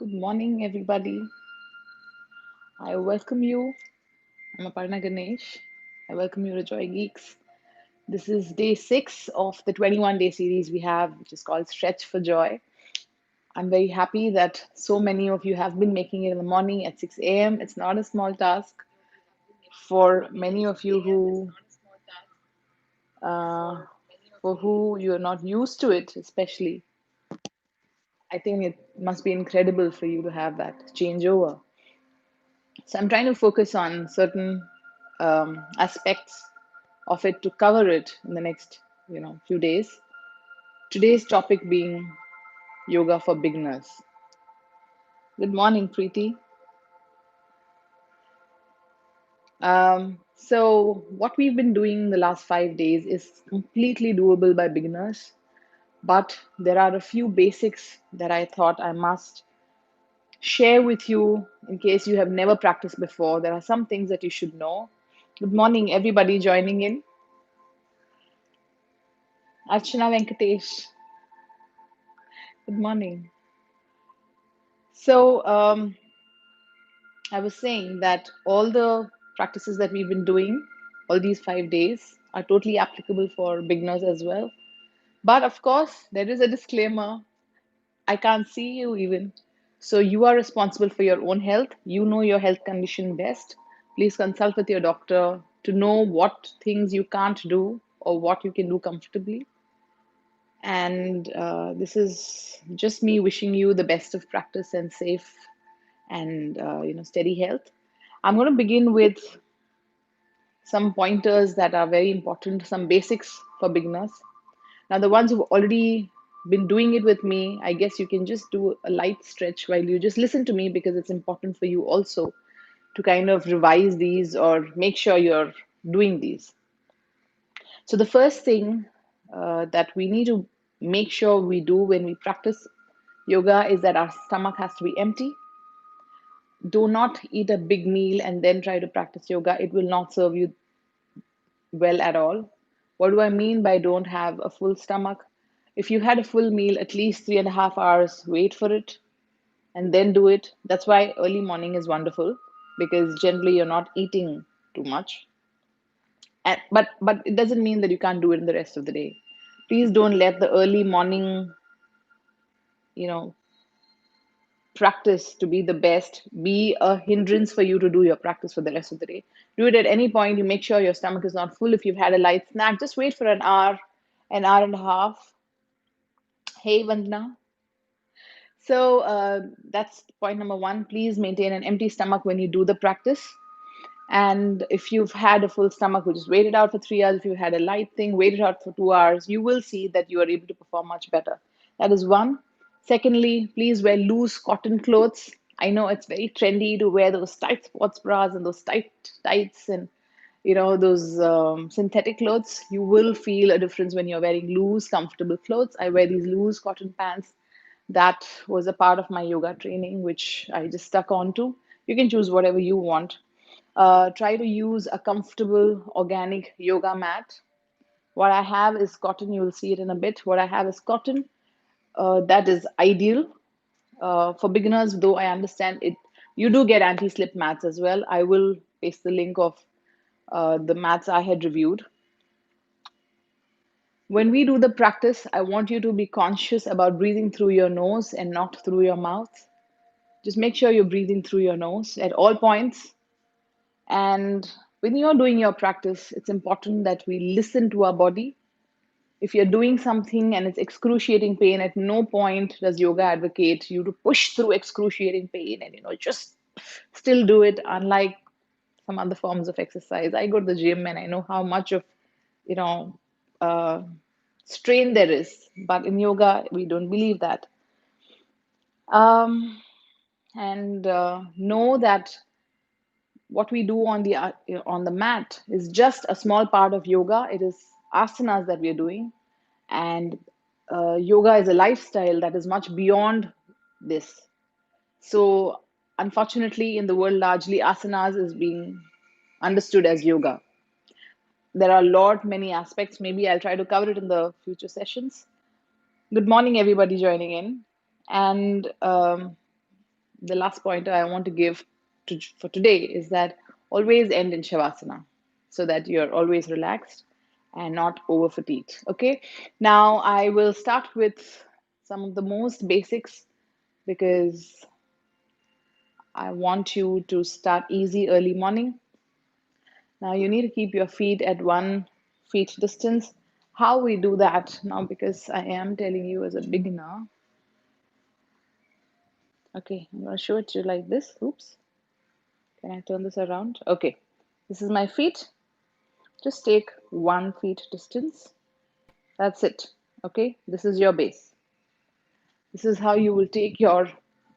Good morning, everybody. I welcome you. I'm Aparna Ganesh. I welcome you to JoyGeeks. This is day 6 of the 21-day series we have, which is called Stretch for Joy. I'm very happy that so many of you have been making it in the morning at 6 a.m. It's not a small task for many of you uh, for who you're not used to it, especially. I think it must be incredible for you to have that changeover. So I'm trying to focus on certain aspects of it to cover it in the next, few days. Today's topic being yoga for beginners. Good morning, Preeti. So what we've been doing the last 5 days is completely doable by beginners, but there are a few basics that I thought I must share with you in case you have never practiced before. There are some things that you should know. Good morning, everybody joining in. Archana Venkatesh. Good morning. So, I was saying that all the practices that we've been doing all these 5 days are totally applicable for beginners as well. But of course, there is a disclaimer. I can't see you even. So, you are responsible for your own health. You know your health condition best. Please consult with your doctor to know what things you can't do or what you can do comfortably. And this is just me wishing you the best of practice and safe and steady health. I'm going to begin with some pointers that are very important, some basics for beginners. Now, the ones who've already been doing it with me, I guess you can just do a light stretch while you just listen to me because it's important for you also to kind of revise these or make sure you're doing these. So, the first thing that we need to make sure we do when we practice yoga is that our stomach has to be empty. Do not eat a big meal and then try to practice yoga. It will not serve you well at all. What do I mean by don't have a full stomach? If you had a full meal, at least 3.5 hours, wait for it and then do it. That's why early morning is wonderful because generally you're not eating too much. But it doesn't mean that you can't do it in the rest of the day. Please don't let the early morning, you know, practice to be the best be a hindrance for you to do your practice for the rest of the day. Do it at any point. You make sure your stomach is not full. If you've had a light snack, just wait for an hour and a half. Hey, Vandana. So that's point number one. Please maintain an empty stomach when you do the practice. And if you've had a full stomach, just wait it out for 3 hours. If you had a light thing, wait it out for 2 hours. You will see that you are able to perform much better. That is one. Secondly, please wear loose cotton clothes. I know it's very trendy to wear those tight sports bras and those tight tights and those synthetic clothes. You will feel a difference when you're wearing loose, comfortable clothes. I wear these loose cotton pants. That was a part of my yoga training, which I just stuck onto. You can choose whatever you want. Try to use a comfortable organic yoga mat. What I have is cotton. You will see it in a bit. What I have is cotton. That is ideal for beginners, though I understand it. You do get anti-slip mats as well. I will paste the link of the mats I had reviewed. When we do the practice, I want you to be conscious about breathing through your nose and not through your mouth. Just make sure you're breathing through your nose at all points. And when you're doing your practice, it's important that we listen to our body. If you're doing something and it's excruciating pain, at no point does yoga advocate you to push through excruciating pain and just still do it. Unlike some other forms of exercise, I go to the gym and I know how much of you know uh, strain there is, but in yoga we don't believe that. Um, and know that what we do on the mat is just a small part of yoga. It is asanas that we are doing, and yoga is a lifestyle that is much beyond this. So, unfortunately, in the world, largely asanas is being understood as yoga. There are a lot many aspects. Maybe I'll try to cover it in the future sessions. Good morning, everybody joining in, and the last pointer I want to give for today is that always end in Shavasana so that you're always relaxed and not over fatigued. Okay, now I will start with some of the most basics because I want you to start easy early morning. Now you need to keep your feet at 1 feet distance. How we do that now, because I am telling you as a beginner. Okay, I'm going to show it to you like this. Oops. Can I turn this around? Okay, this is my feet. Just take 1 feet distance. That's it. Okay, this is your base. This is how you will take your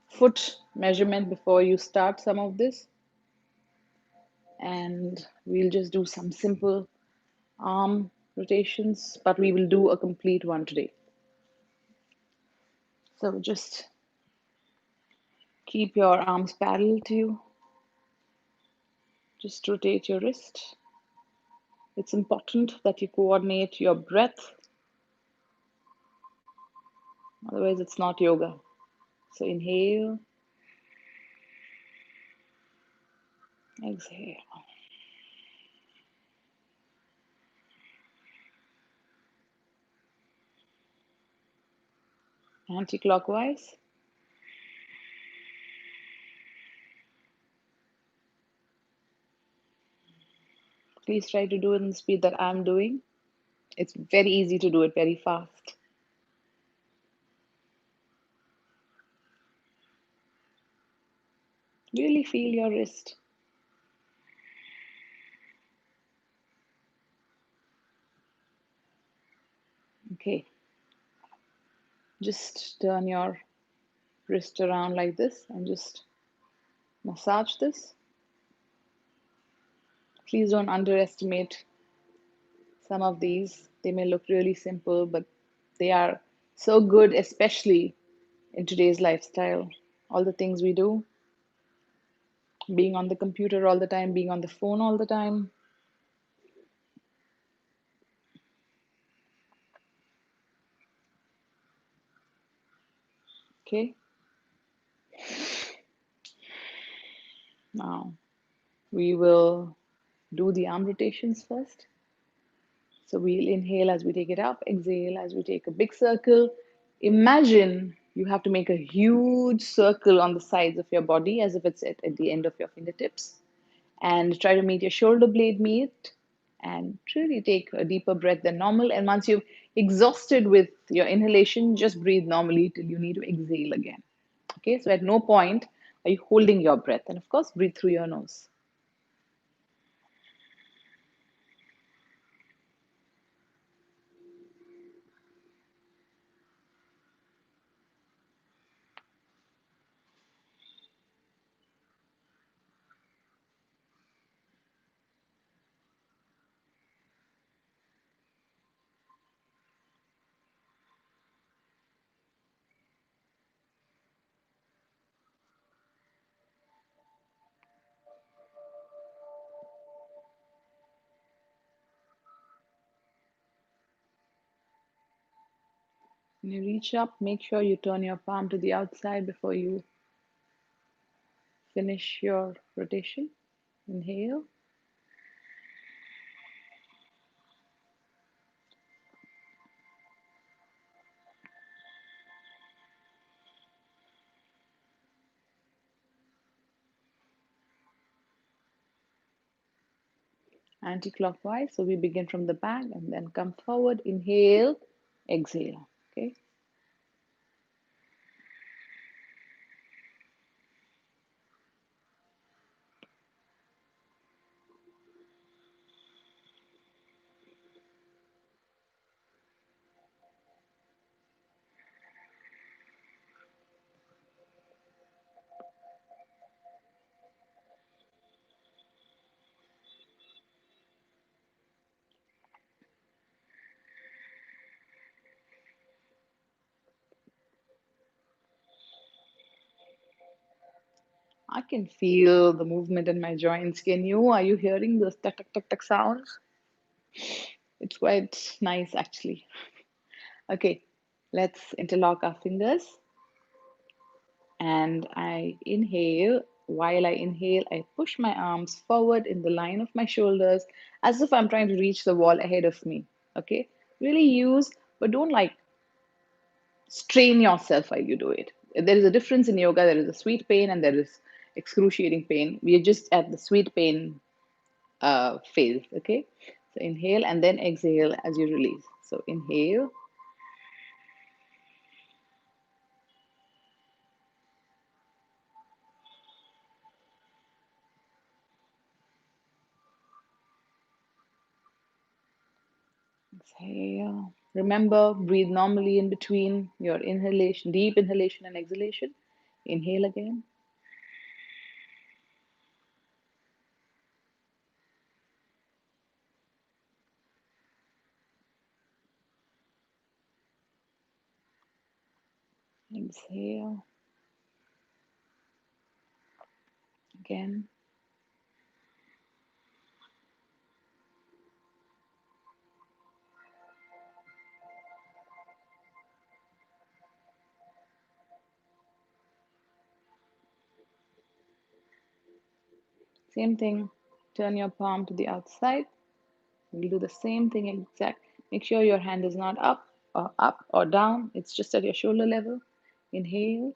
foot measurement before you start some of this. And we'll just do some simple arm rotations, but we will do a complete one today. So just keep your arms parallel to you. Just rotate your wrist. It's important that you coordinate your breath. Otherwise, it's not yoga. So inhale, exhale. Anti-clockwise. Please try to do it in the speed that I'm doing. It's very easy to do it very fast. Really feel your wrist. Okay. Just turn your wrist around like this and just massage this. Please don't underestimate some of these. They may look really simple, but they are so good, especially in today's lifestyle. All the things we do, being on the computer all the time, being on the phone all the time. Okay, now we will do the arm rotations first. So we'll inhale as we take it up, exhale as we take a big circle. Imagine you have to make a huge circle on the sides of your body as if it's at the end of your fingertips. And try to meet your shoulder blade meet and really take a deeper breath than normal. And once you've exhausted with your inhalation, just breathe normally till you need to exhale again. Okay, so at no point are you holding your breath. And of course, breathe through your nose. When you reach up, make sure you turn your palm to the outside before you finish your rotation. Inhale. Anti-clockwise. So we begin from the back and then come forward. Inhale, exhale. Okay. I can feel the movement in my joints. Can you? Are you hearing those tuck tuck tuck tuck sounds? It's quite nice actually. Okay, let's interlock our fingers. And I inhale. While I inhale, I push my arms forward in the line of my shoulders as if I'm trying to reach the wall ahead of me. Okay? Really use, but don't like strain yourself while you do it. There is a difference in yoga. There is a sweet pain and there is excruciating pain. We are just at the sweet pain phase. Okay? So inhale and then exhale as you release. So inhale. Exhale. Remember, breathe normally in between your inhalation, deep inhalation and exhalation. Inhale again. Exhale again. Same thing. Turn your palm to the outside. We'll do the same thing exact. Make sure your hand is not up or down. It's just at your shoulder level. Inhale.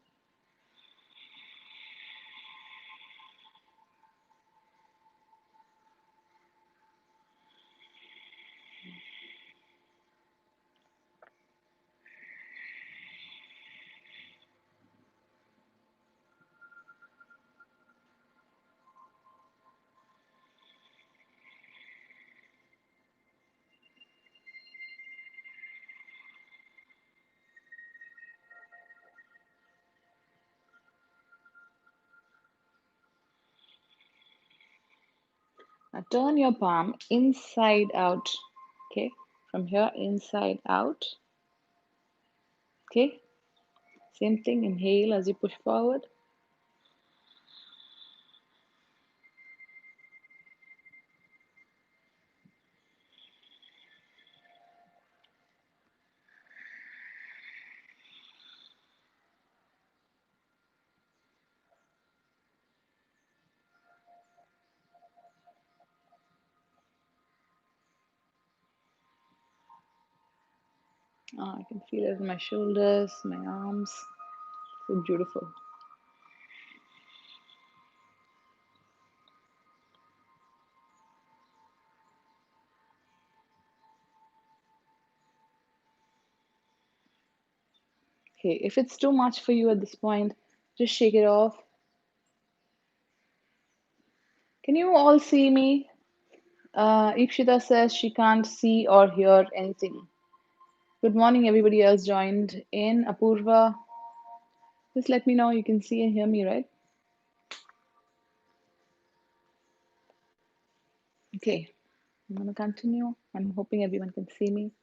Now turn your palm inside out. Okay. From here, inside out. Okay. Same thing. Inhale as you push forward. I can feel it in my shoulders, my arms. So beautiful. Okay, if it's too much for you at this point, just shake it off. Can you all see me? Ikshita says she can't see or hear anything. Good morning, everybody else joined in. Apurva, just let me know you can see and hear me, right? Okay, I'm going to continue. I'm hoping everyone can see me.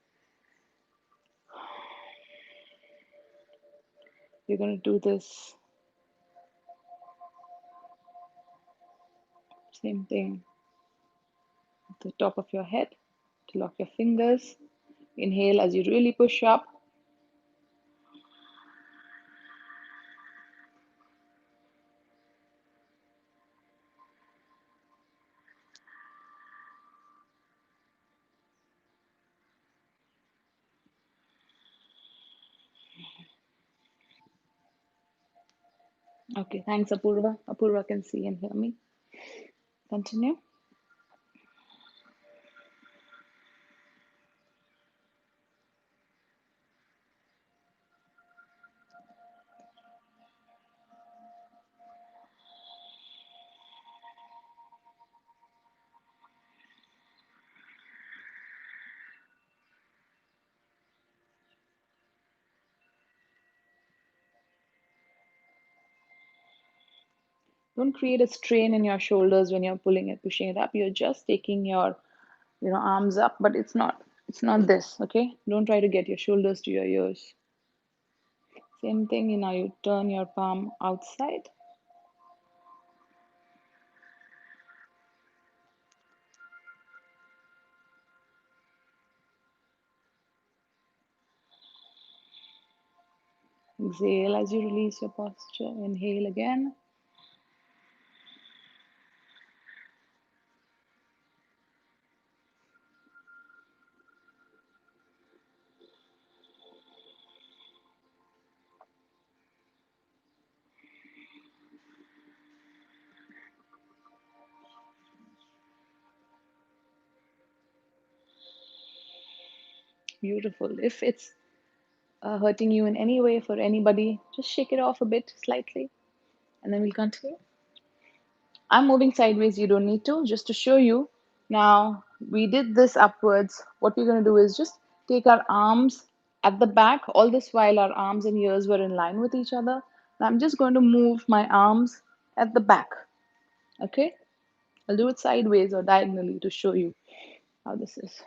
You're going to do this same thing at the top of your head to lock your fingers. Inhale as you really push up. Okay, thanks, Apurva. Apurva can see and hear me. Continue. Don't create a strain in your shoulders when you're pulling it, pushing it up. You're just taking your, arms up, but it's not this, okay? Don't try to get your shoulders to your ears. Same thing, you turn your palm outside. Exhale as you release your posture. Inhale again. Beautiful. If it's hurting you in any way for anybody, just shake it off a bit slightly and then we'll continue. I'm moving sideways, you don't need to, just to show you. Now, we did this upwards. What we're going to do is just take our arms at the back. All this while, our arms and ears were in line with each other. Now, I'm just going to move my arms at the back. Okay? I'll do it sideways or diagonally to show you how this is.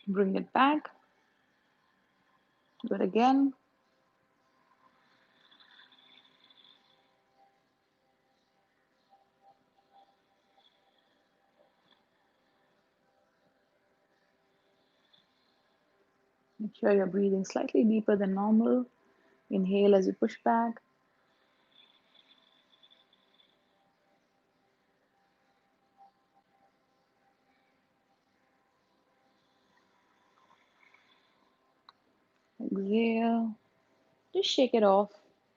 Bring it back. Do it again. Make sure you're breathing slightly deeper than normal. Inhale as you push back. Exhale. Just shake it off.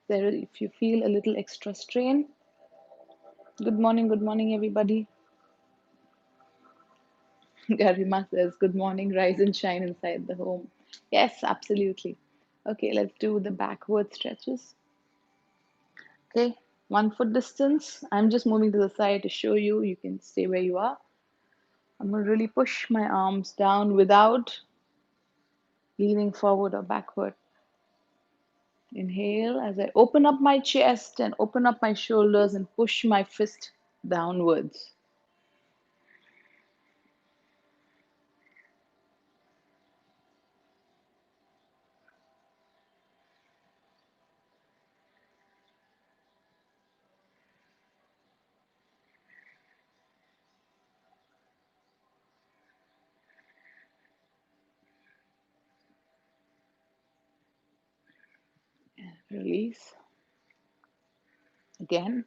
There, if you feel a little extra strain. Good morning, everybody. Garima says, good morning, rise and shine inside the home. Yes, absolutely. Okay, let's do the backward stretches. Okay, 1 foot distance. I'm just moving to the side to show you. You can stay where you are. I'm going to really push my arms down without leaning forward or backward. Inhale as I open up my chest and open up my shoulders and push my fist downwards. Release. Again.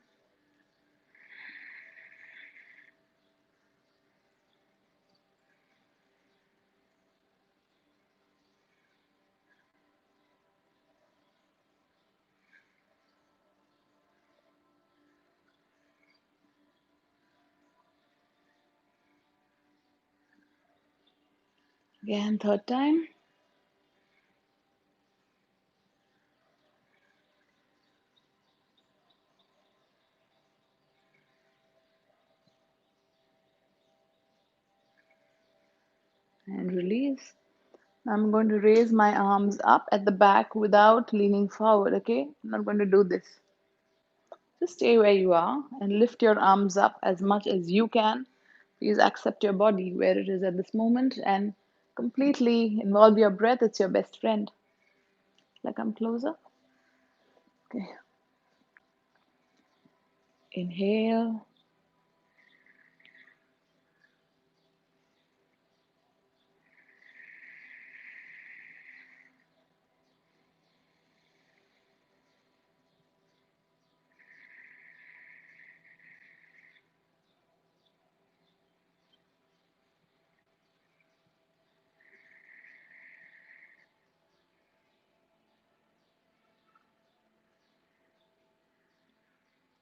Again, third time. And release. I'm going to raise my arms up at the back without leaning forward, okay? I'm not going to do this. Just stay where you are and lift your arms up as much as you can. Please accept your body where it is at this moment and completely involve your breath. It's your best friend. Like I'm closer. Okay. Inhale.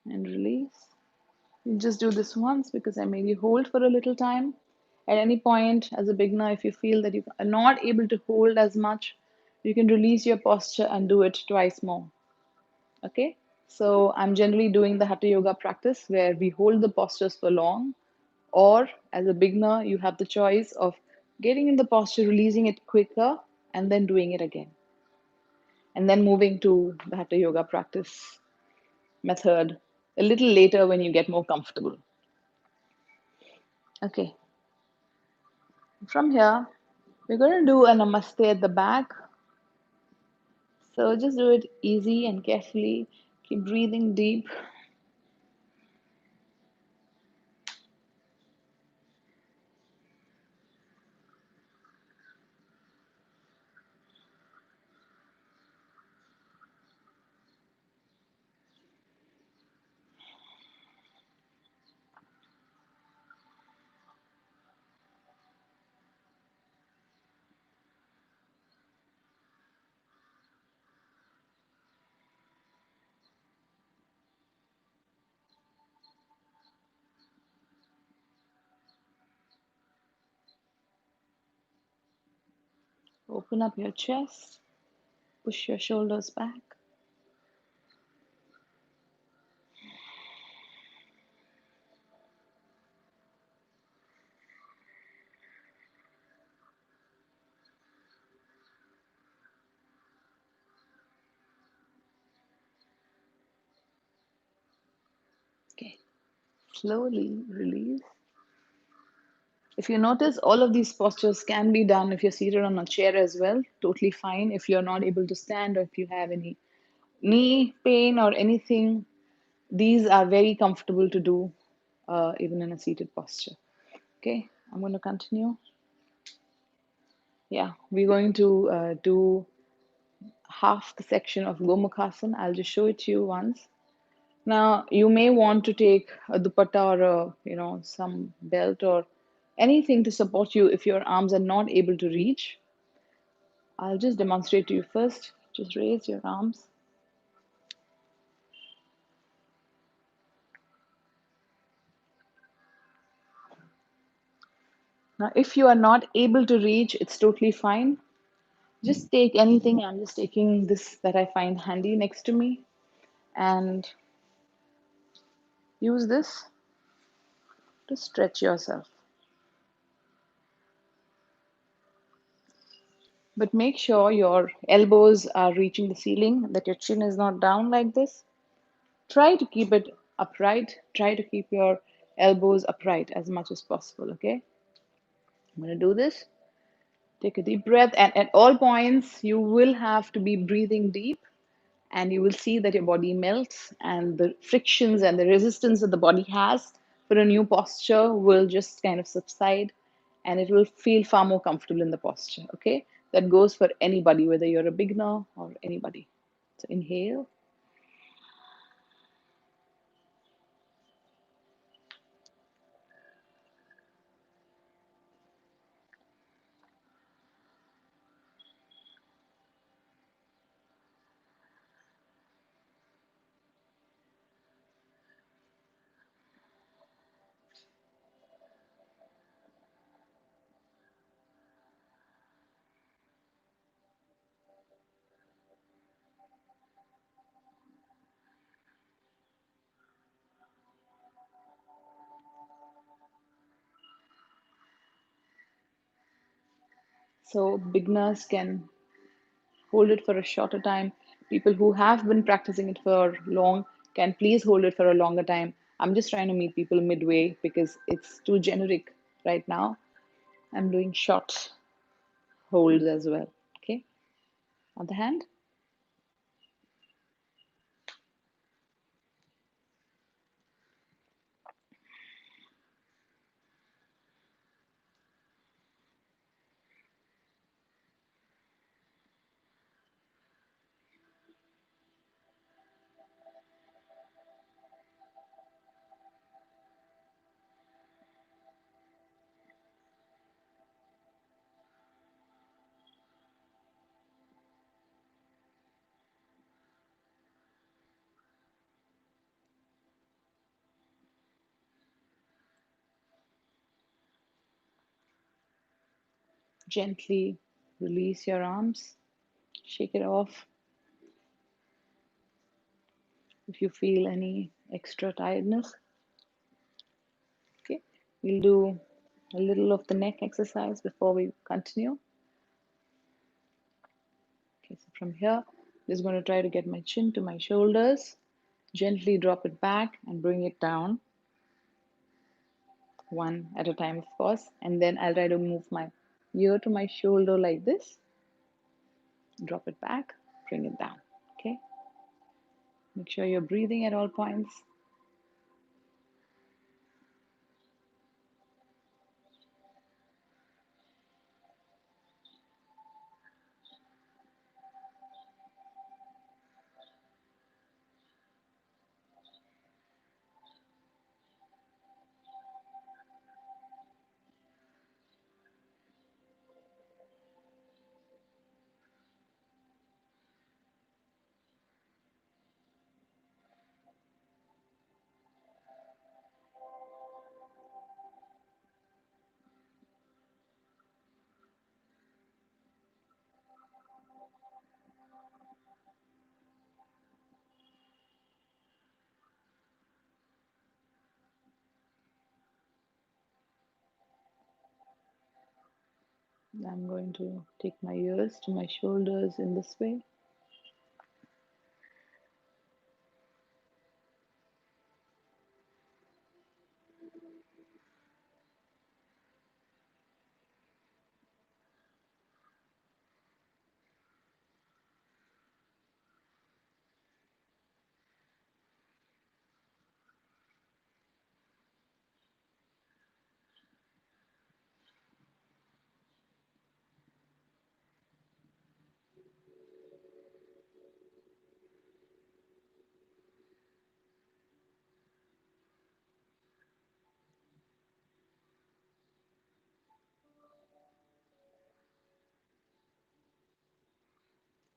And release. You just do this once because I made you hold for a little time. At any point, as a beginner, if you feel that you are not able to hold as much, you can release your posture and do it twice more. Okay? So I'm generally doing the Hatha Yoga practice where we hold the postures for long, or as a beginner, you have the choice of getting in the posture, releasing it quicker, and then doing it again. And then moving to the Hatha Yoga practice method a little later when you get more comfortable. Okay, From here, we're going to do a namaste at the back. So just do it easy and carefully. Keep breathing deep. Open up your chest. Push your shoulders back. Okay. Slowly release. If you notice, all of these postures can be done if you're seated on a chair as well. Totally fine. If you're not able to stand or if you have any knee pain or anything, these are very comfortable to do even in a seated posture. Okay, I'm going to continue. Yeah, we're going to do half the section of Gomukhasana. I'll just show it to you once. Now, you may want to take a dupatta or some belt or anything to support you if your arms are not able to reach. I'll just demonstrate to you first. Just raise your arms. Now, if you are not able to reach, it's totally fine. Just take anything. I'm just taking this that I find handy next to me and use this to stretch yourself. But make sure your elbows are reaching the ceiling, that your chin is not down like this. Try to keep it upright. Try to keep your elbows upright as much as possible, okay? I'm going to do this. Take a deep breath, and at all points, you will have to be breathing deep, and you will see that your body melts, and the frictions and the resistance that the body has for a new posture will just kind of subside, and it will feel far more comfortable in the posture, okay? That goes for anybody, whether you're a beginner or anybody. So inhale. So beginners can hold it for a shorter time. People who have been practicing it for long can please hold it for a longer time. I'm just trying to meet people midway because it's too generic right now. I'm doing short holds as well. Okay, other hand. Gently release your arms, shake it off. If you feel any extra tiredness, okay, we'll do a little of the neck exercise before we continue. Okay, so from here, just going to try to get my chin to my shoulders, gently drop it back and bring it down. one at a time, of course. And then I'll try to move my ear to my shoulder like this, drop it back, bring it down. Okay, make sure you're breathing at all points. I'm going to take my ears to my shoulders in this way.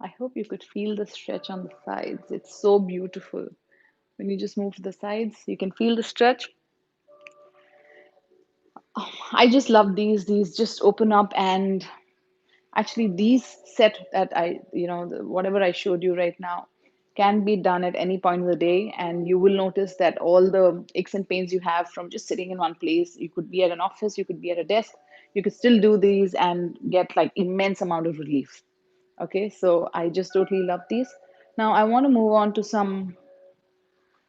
I hope you could feel the stretch on the sides. It's so beautiful. When you just move to the sides, you can feel the stretch. Oh, I just love these. These just open up, and actually these set that whatever I showed you right now can be done at any point of the day, and you will notice that all the aches and pains you have from just sitting in one place, you could be at an office, you could be at a desk, you could still do these and get like immense amount of relief. Okay, so I just totally love these. Now I want to move on to some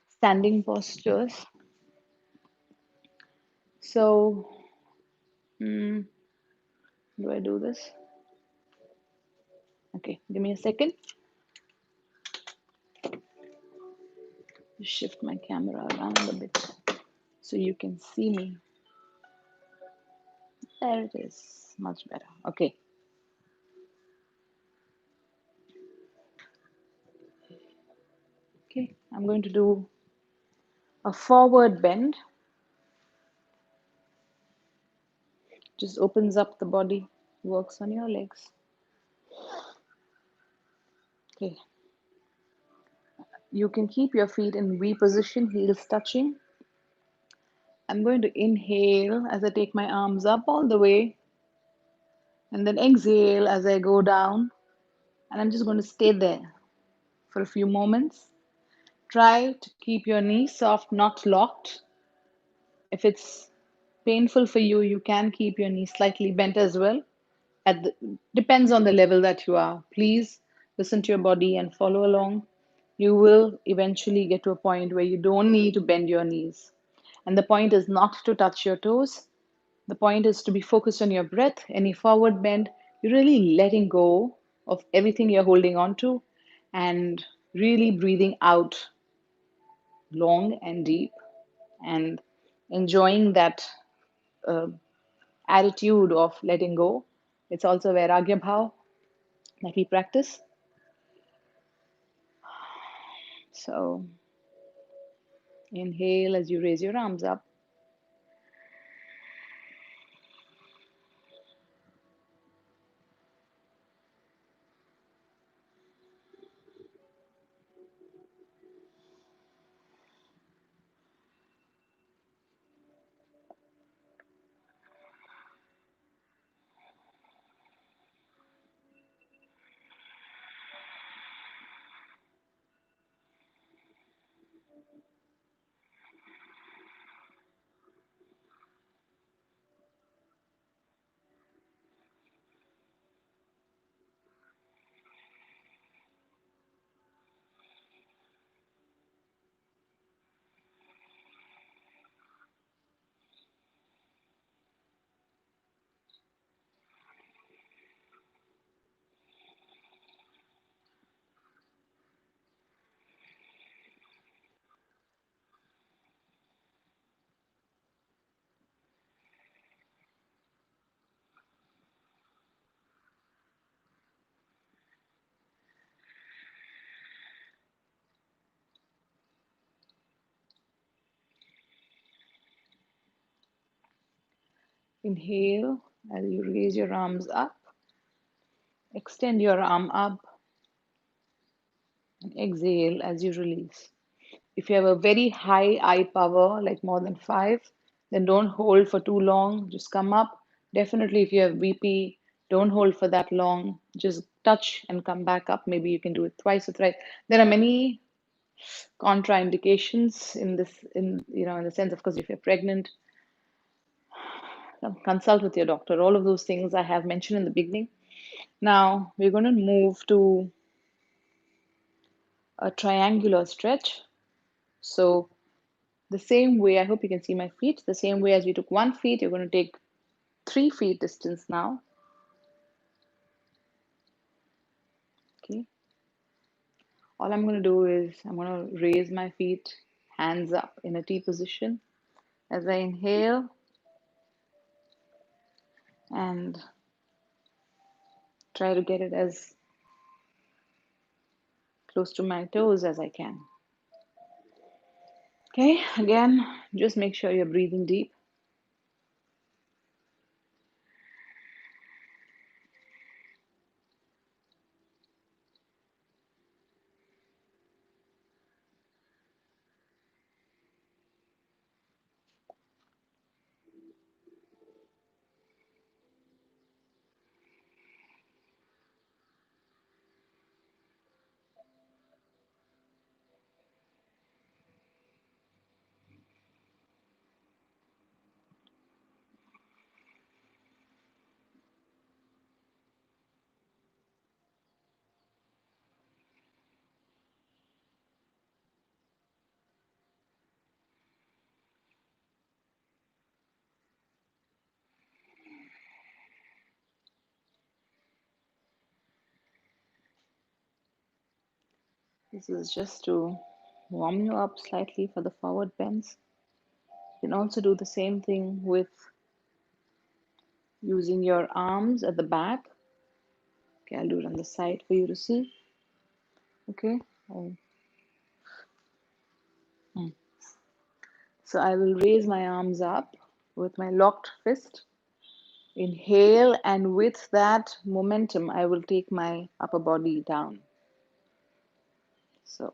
standing postures. So, mm, do I do this? Okay, give me a second. Shift my camera around a bit so you can see me. There it is, much better. Okay, okay, I'm going to do a forward bend. Just opens up the body, works on your legs. Okay, you can keep your feet in V position, heels touching. I'm going to inhale as I take my arms up all the way, and then exhale as I go down. And I'm just going to stay there for a few moments. Try to keep your knees soft, not locked. If it's painful for you, you can keep your knees slightly bent as well. Depends on the level that you are. Please listen to your body and follow along. You will eventually get to a point where you don't need to bend your knees. And the point is not to touch your toes. The point is to be focused on your breath. Any forward bend, you're really letting go of everything you're holding on to and really breathing out long and deep and enjoying that uh, attitude of letting go. It's also Vairagya Bhav that we practice. So inhale as you raise your arms up. Inhale as you raise your arms up. Extend your arm up and exhale as you release. If you have a very high eye power, like more than 5, then don't hold for too long. Just come up. Definitely, if you have BP, don't hold for that long. Just touch and come back up. Maybe you can do it twice or thrice. There are many contraindications in this, in the sense, of course, if you're pregnant, consult with your doctor. All of those things I have mentioned in the beginning. Now we're going to move to a triangular stretch. So the same way, I hope you can see my feet, the same way as we took 1 feet, you're going to take 3 feet distance now. Okay. All I'm going to do is I'm going to raise my feet, hands up in a T position as I inhale and try to get it as close to my toes as I can. Okay, again, just make sure you're breathing deep. This is just to warm you up slightly for the forward bends. You can also do the same thing with using your arms at the back. Okay, I'll do it on the side for you to see. Okay. Oh. So I will raise my arms up with my locked fist. Inhale, and with that momentum, I will take my upper body down. So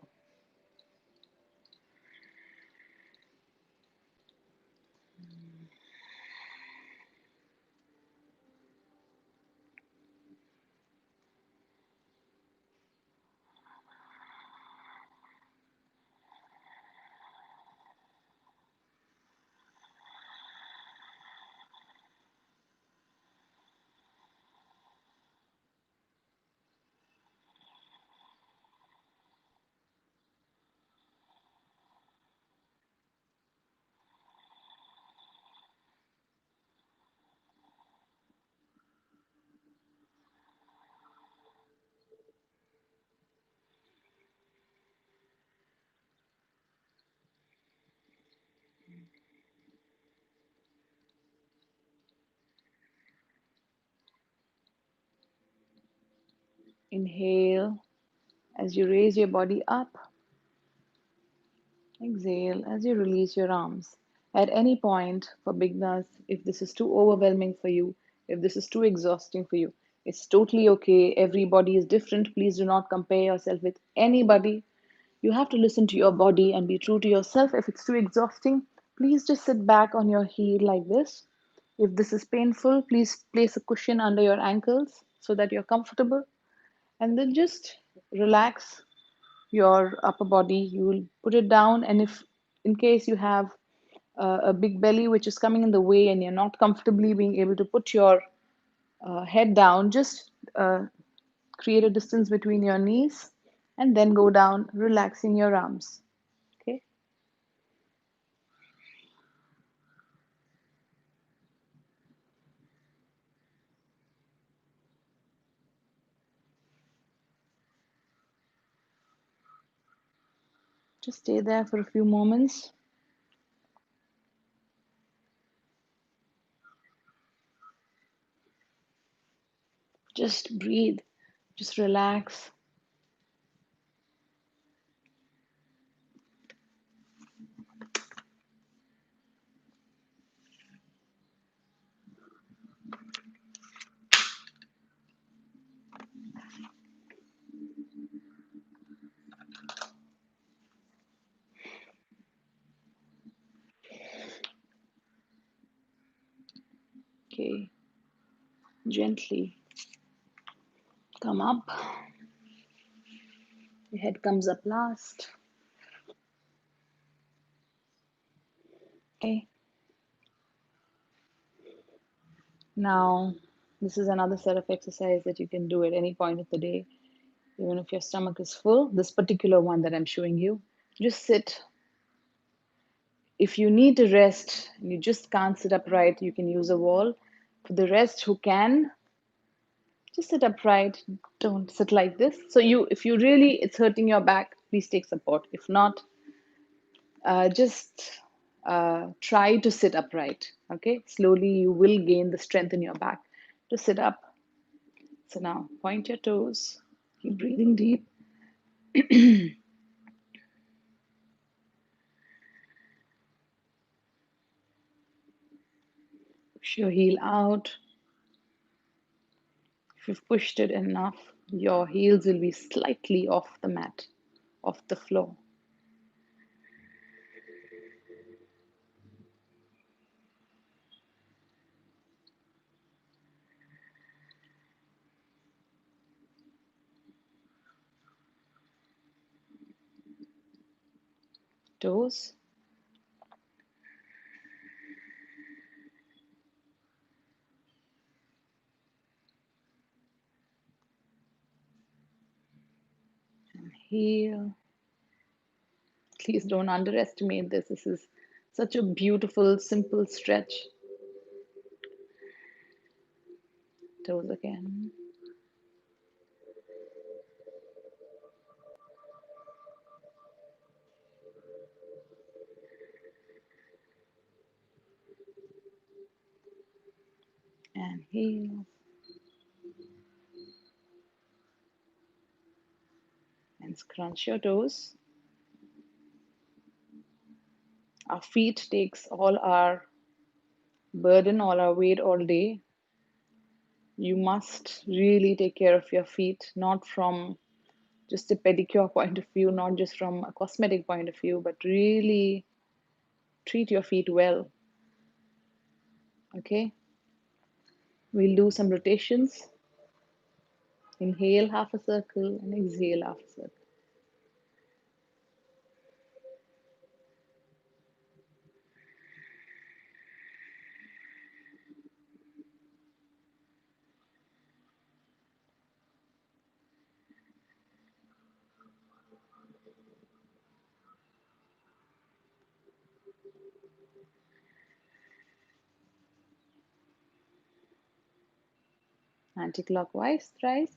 inhale as you raise your body up. Exhale as you release your arms. At any point for beginners, if this is too overwhelming for you, if this is too exhausting for you, it's totally okay. Everybody is different. Please do not compare yourself with anybody. You have to listen to your body and be true to yourself. If it's too exhausting, please just sit back on your heel like this. If this is painful, please place a cushion under your ankles so that you're comfortable. And then just relax your upper body. You will put it down, and if in case you have a big belly which is coming in the way and you're not comfortably being able to put your head down, just create a distance between your knees and then go down, relaxing your arms. Okay. Just stay there for a few moments. Just breathe, just relax. Okay, gently come up. Your head comes up last. Okay. Now, this is another set of exercise that you can do at any point of the day, even if your stomach is full. This particular one that I'm showing you, just sit. If you need to rest and you just can't sit upright, you can use a wall. For the rest who can, just sit upright. Don't sit like this. So if you really, it's hurting your back, please take support. If not, just try to sit upright. Okay, slowly you will gain the strength in your back to sit up. So now point your toes, keep breathing deep. Push your heel out. If you've pushed it enough, your heels will be slightly off the mat, off the floor. Toes. And heel. Please don't underestimate this. This is such a beautiful, simple stretch. Toes again. And heel. And scrunch your toes. Our feet takes all our burden, all our weight all day. You must really take care of your feet, not from just a pedicure point of view, not just from a cosmetic point of view, but really treat your feet well. Okay, we'll do some rotations. Inhale half a circle and exhale half a circle. Anti-clockwise thrice.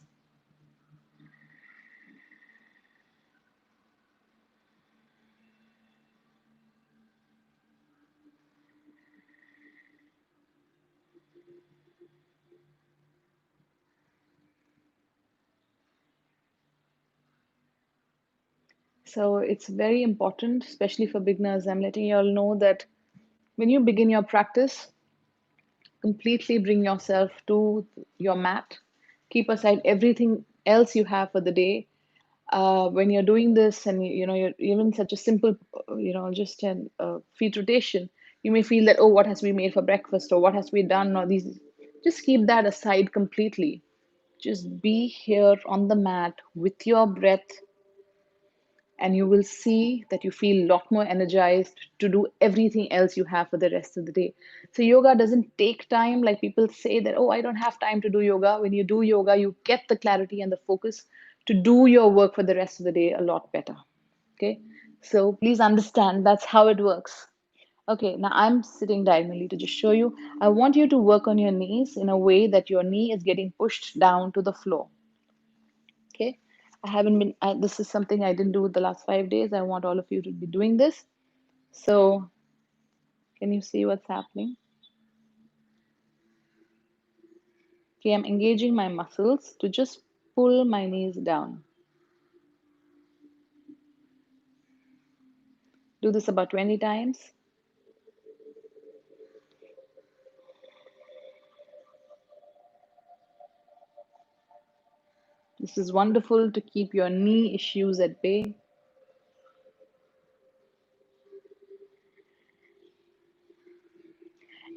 So it's very important, especially for beginners. I'm letting you all know that when you begin your practice, completely bring yourself to your mat. Keep aside everything else you have for the day. When you're doing this, and you're even such a simple, just an feet rotation, you may feel that, oh, what has to be made for breakfast, or what has to be done, or these. Just keep that aside completely. Just be here on the mat with your breath, and you will see that you feel a lot more energized to do everything else you have for the rest of the day. So yoga doesn't take time. Like people say that, oh, I don't have time to do yoga. When you do yoga, you get the clarity and the focus to do your work for the rest of the day a lot better. Okay, so please understand that's how it works. Okay, now I'm sitting diagonally to just show you. I want you to work on your knees in a way that your knee is getting pushed down to the floor. Okay, I haven't been, this is something I didn't do the last 5 days. I want all of you to be doing this. So, can you see what's happening? Okay, I'm engaging my muscles to just pull my knees down. Do this about 20 times. This is wonderful to keep your knee issues at bay.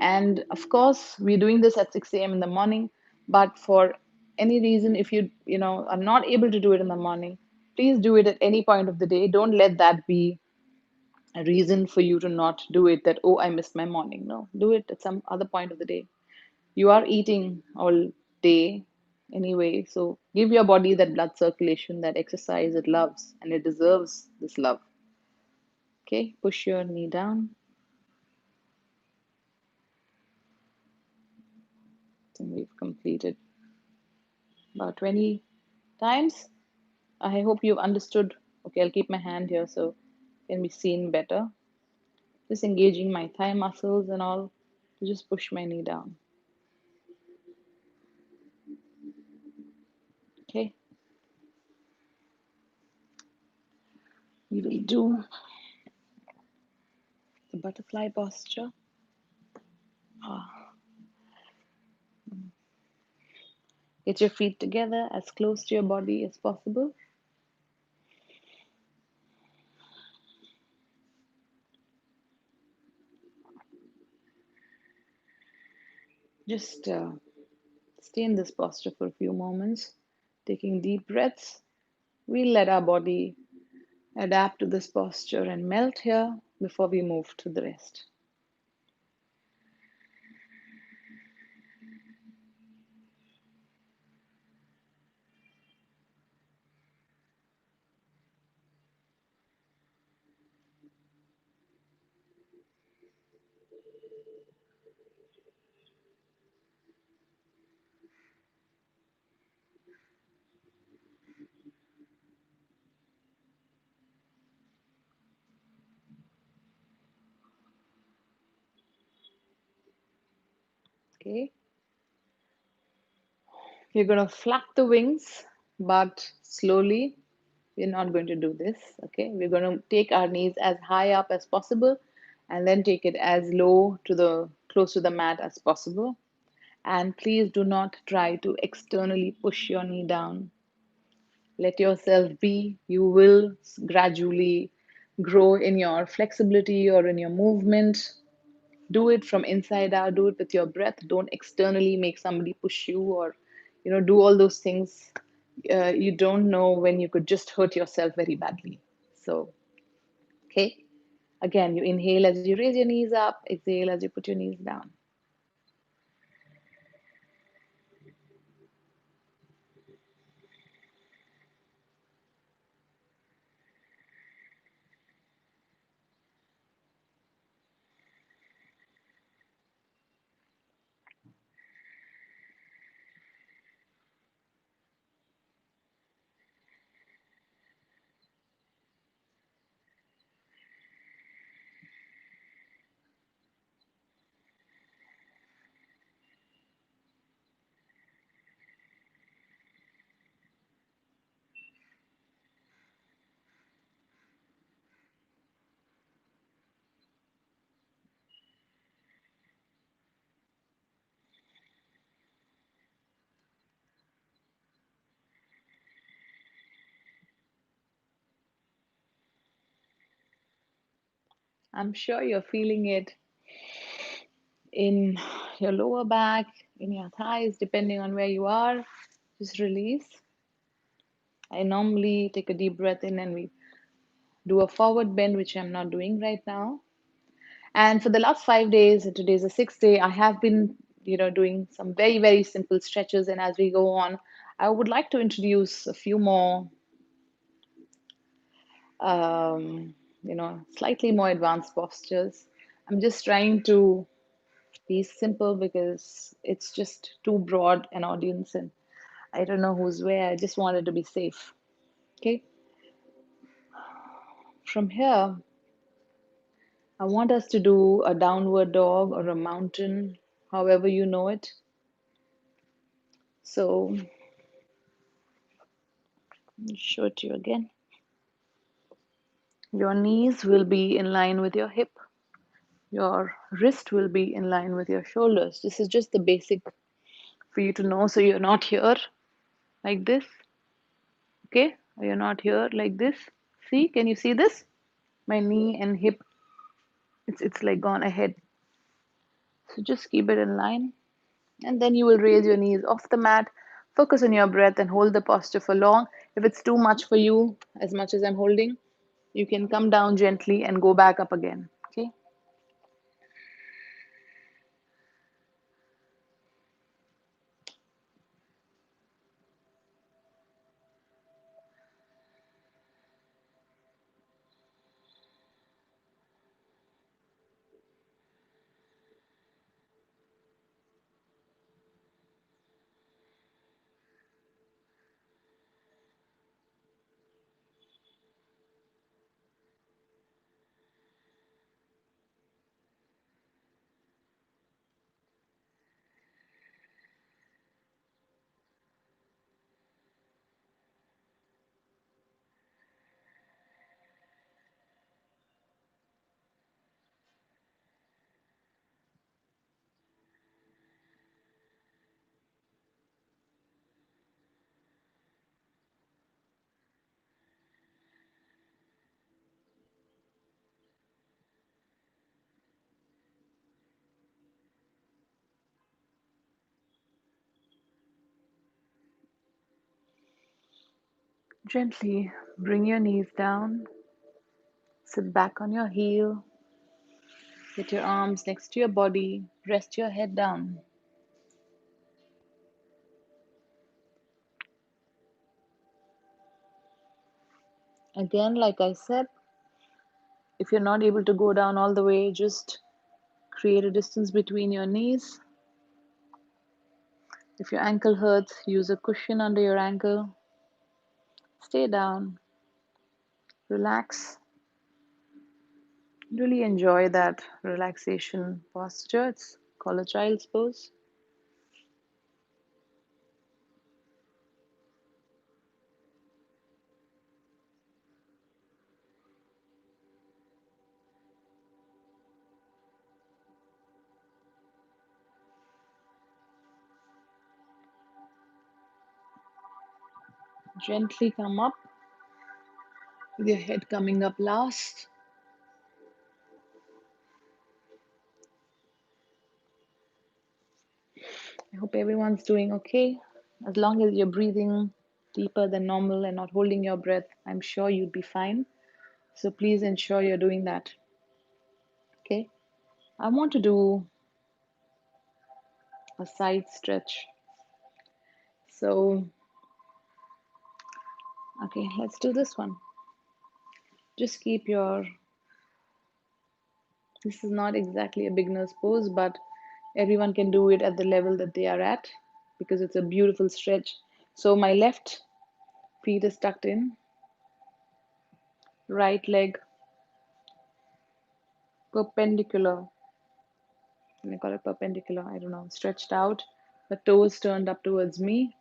And of course, we're doing this at 6 a.m. in the morning. But for any reason, if you are not able to do it in the morning, please do it at any point of the day. Don't let that be a reason for you to not do it, that, oh, I missed my morning. No, do it at some other point of the day. You are eating all day anyway, so give your body that blood circulation, that exercise it loves, and it deserves this love. Okay, push your knee down. And we've completed about 20 times. I hope you've understood. Okay, I'll keep my hand here so it can be seen better. Just engaging my thigh muscles and all to just push my knee down. Okay, we will do the butterfly posture. Ah, get your feet together as close to your body as possible. Just stay in this posture for a few moments, taking deep breaths. We'll let our body adapt to this posture and melt here before we move to the rest. Okay, you're going to flap the wings, but slowly. We're not going to do this. Okay, we're going to take our knees as high up as possible and then take it as low to the close to the mat as possible. And please do not try to externally push your knee down. Let yourself be. You will gradually grow in your flexibility or in your movement. Do it from inside out. Do it with your breath. Don't externally make somebody push you, or do all those things. You don't know when you could just hurt yourself very badly. So, okay, again, you inhale as you raise your knees up, exhale as you put your knees down. I'm sure you're feeling it in your lower back, in your thighs, depending on where you are. Just release. I normally take a deep breath in and we do a forward bend, which I'm not doing right now. And for the last 5 days, and today's the sixth day, I have been, doing some very, very simple stretches. And as we go on, I would like to introduce a few more, slightly more advanced postures. I'm just trying to be simple because it's just too broad an audience, and I don't know who's where. I just wanted to be safe. Okay. From here, I want us to do a downward dog or a mountain, however you know it. So, I'll show it to you again. Your knees will be in line with your hip. Your wrist will be in line with your shoulders. This is just the basic for you to know, so you're not here like this. Okay? You're not here like this. See? Can you see this? My knee and hip, it's like gone ahead. So just keep it in line. And then you will raise your knees off the mat. Focus on your breath and hold the posture for long. If it's too much for you, as much as I'm holding, you can come down gently and go back up again. Okay? Gently bring your knees down. Sit back on your heel. Get your arms next to your body. Rest your head down. Again, like I said, if you're not able to go down all the way, just create a distance between your knees. If your ankle hurts, use a cushion under your ankle. Stay down, relax. Really enjoy that relaxation posture. It's called a child's pose. Gently come up with your head coming up last. I hope everyone's doing okay. As long as you're breathing deeper than normal and not holding your breath, I'm sure you'd be fine. So please ensure you're doing that. Okay. I want to do a side stretch. So, okay, let's do this one. Just keep your, this is not exactly a beginner's pose, but everyone can do it at the level that they are at because it's a beautiful stretch. So, my left feet is tucked in, right leg perpendicular. Let me call it perpendicular, I don't know, stretched out, the toes turned up towards me.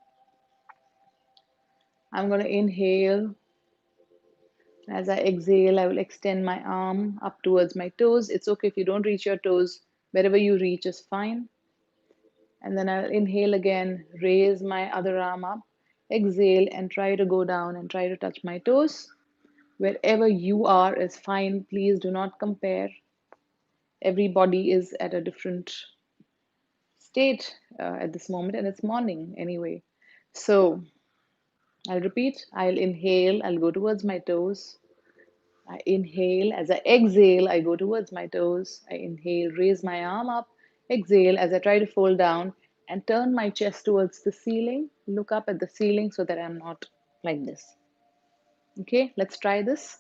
I'm going to inhale. As I exhale, I will extend my arm up towards my toes. It's okay if you don't reach your toes, wherever you reach is fine. And then I'll inhale again, raise my other arm up, exhale, and try to go down and try to touch my toes. Wherever you are is fine. Please do not compare. Everybody is at a different state at this moment, and it's morning anyway. So I'll repeat. I'll inhale, I'll go towards my toes. I inhale. As I exhale, I go towards my toes. I inhale, raise my arm up. Exhale as I try to fold down and turn my chest towards the ceiling. Look up at the ceiling so that I'm not like this. Okay, let's try this.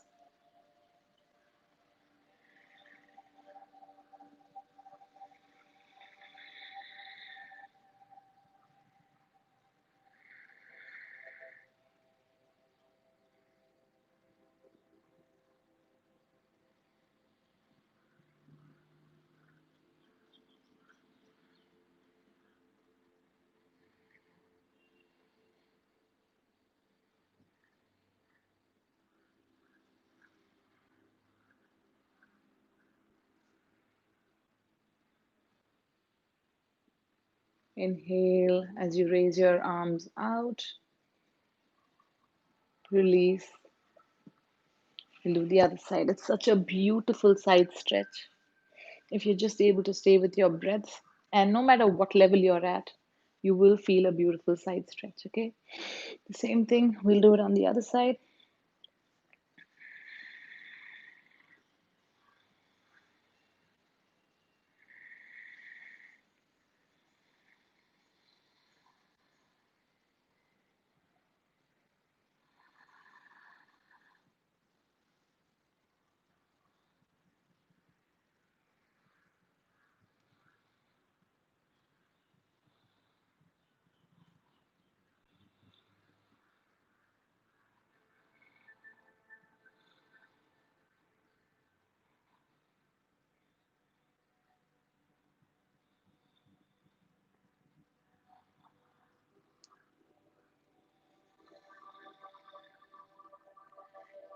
Inhale as you raise your arms out. Release. We'll do the other side. It's such a beautiful side stretch. If you're just able to stay with your breath, and no matter what level you're at, you will feel a beautiful side stretch. Okay, the same thing, we'll do it on the other side.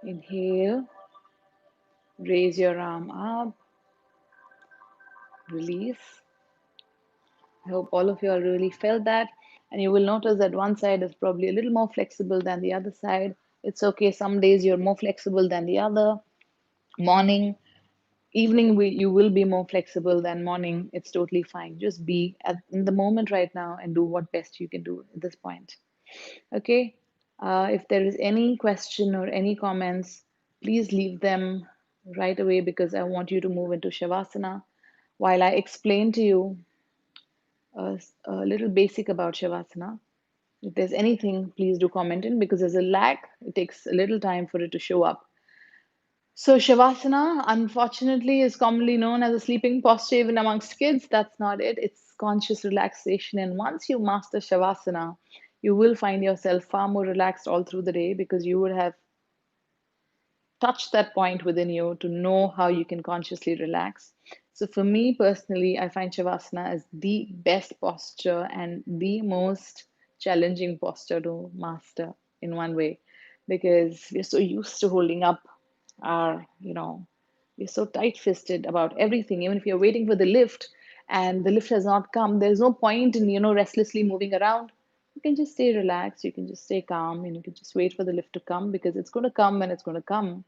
Inhale, raise your arm up, release. I hope all of you all really felt that. And you will notice that one side is probably a little more flexible than the other side. It's okay. Some days you're more flexible than the other. Morning, evening, you will be more flexible than morning. It's totally fine. Just be in the moment right now and do what best you can do at this point. Okay. If there is any question or any comments, please leave them right away because I want you to move into Shavasana. While I explain to you a little basic about Shavasana, if there's anything, please do comment in because there's a lag. It takes a little time for it to show up. So, Shavasana, unfortunately, is commonly known as a sleeping posture even amongst kids. That's not it. It's conscious relaxation. And once you master Shavasana, you will find yourself far more relaxed all through the day because you would have touch that point within you to know how you can consciously relax. So, for me personally, I find Shavasana as the best posture and the most challenging posture to master in one way because we're so used to holding up our, we're so tight fisted about everything. Even if you're waiting for the lift and the lift has not come, there's no point in, restlessly moving around. You can just stay relaxed, you can just stay calm, and you can just wait for the lift to come because it's going to come when it's going to come.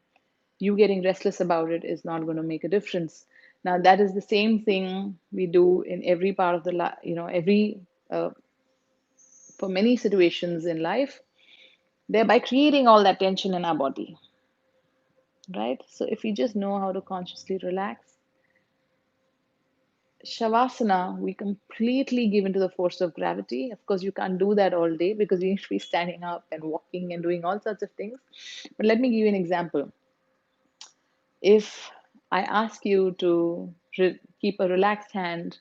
You getting restless about it is not going to make a difference. Now, that is the same thing we do in every part of the life, uh, for many situations in life, thereby creating all that tension in our body, right? So, if you just know how to consciously relax, Shavasana, we completely give into the force of gravity. Of course, you can't do that all day because you need to be standing up and walking and doing all sorts of things. But let me give you an example. If I ask you to keep a relaxed hand,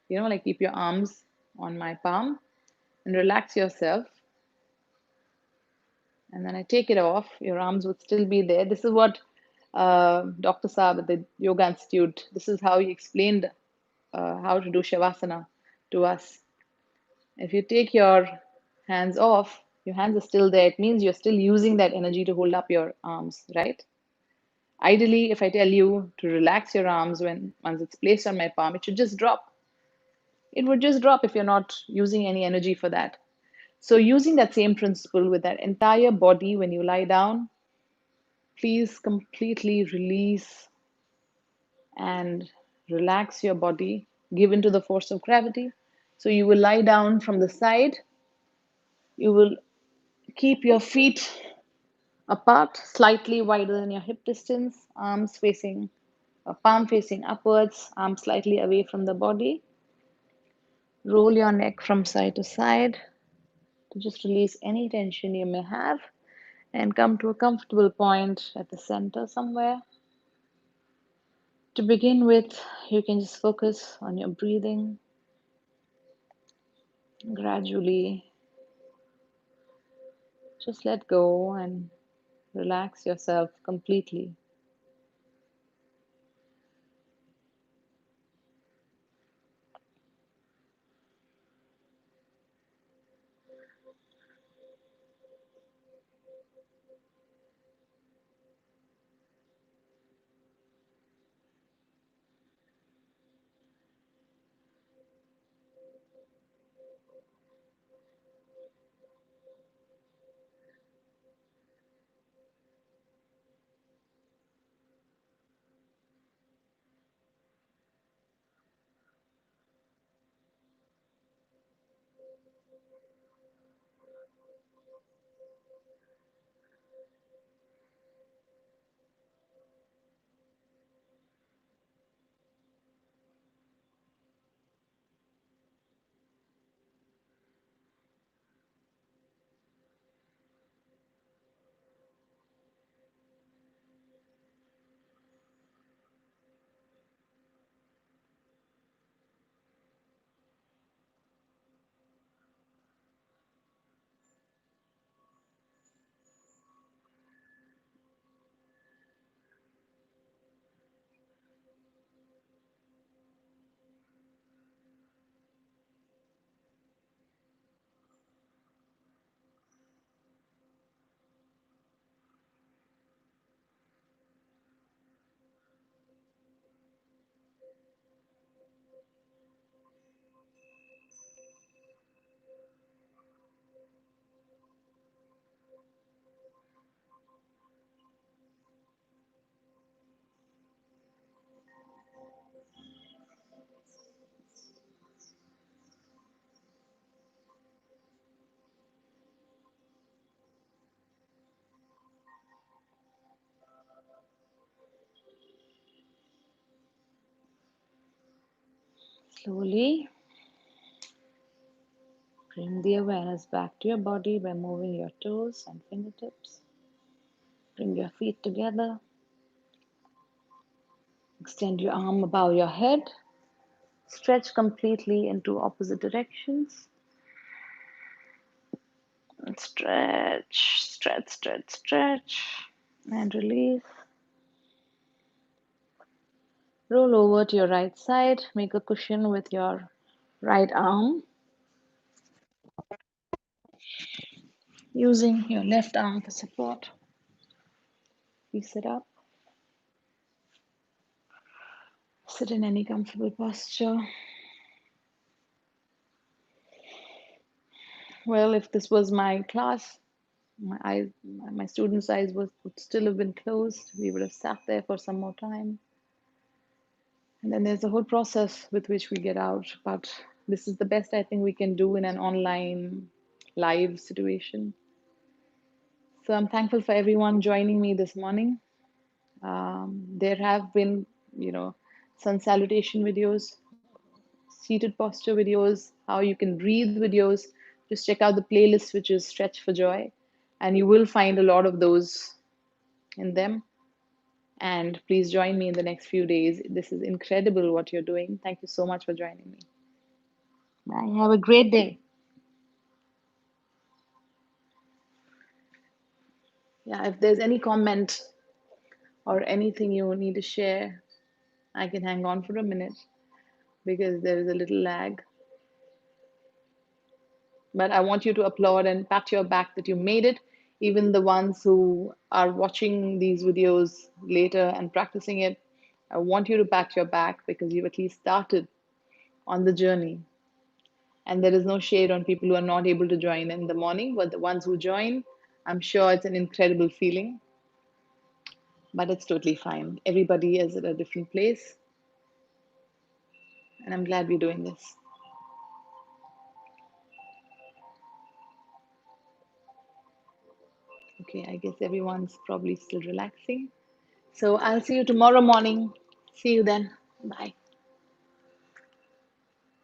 like keep your arms on my palm and relax yourself, and then I take it off, your arms would still be there. This is what Dr. Saab at the Yoga Institute, this is how he explained how to do Shavasana to us. If you take your hands off, your hands are still there. It means you're still using that energy to hold up your arms, right? Ideally, if I tell you to relax your arms when once it's placed on my palm, it should just drop. It would just drop if you're not using any energy for that. So, using that same principle with that entire body when you lie down, please completely release and relax your body, give into the force of gravity. So, you will lie down from the side, you will keep your feet apart, slightly wider than your hip distance, arms facing, palm facing upwards, arms slightly away from the body. Roll your neck from side to side to just release any tension you may have and come to a comfortable point at the center somewhere. To begin with, you can just focus on your breathing. Gradually, just let go and relax yourself completely. Slowly bring the awareness back to your body by moving your toes and fingertips. Bring your feet together. Extend your arm above your head. Stretch completely into opposite directions. And stretch, stretch, stretch, stretch. And release. Roll over to your right side. Make a cushion with your right arm using your left arm for support. You sit up. Sit in any comfortable posture. Well, if this was my class, my students' eyes would still have been closed. We would have sat there for some more time. And then there's a whole process with which we get out. But this is the best I think we can do in an online live situation. So I'm thankful for everyone joining me this morning. There have been, you know, sun salutation videos, seated posture videos, how you can breathe videos. Just check out the playlist, which is Stretch for Joy, and you will find a lot of those in them. And please join me in the next few days. This is incredible what you're doing. Thank you so much for joining me. Bye. Have a great day. Yeah, if there's any comment or anything you need to share, I can hang on for a minute because there is a little lag. But I want you to applaud and pat your back that you made it. Even the ones who are watching these videos later and practicing it, I want you to pat your back because you've at least started on the journey. And there is no shade on people who are not able to join in the morning, but the ones who join, I'm sure it's an incredible feeling, but it's totally fine. Everybody is at a different place, and I'm glad we're doing this. Okay, I guess everyone's probably still relaxing. So I'll see you tomorrow morning. See you then. Bye.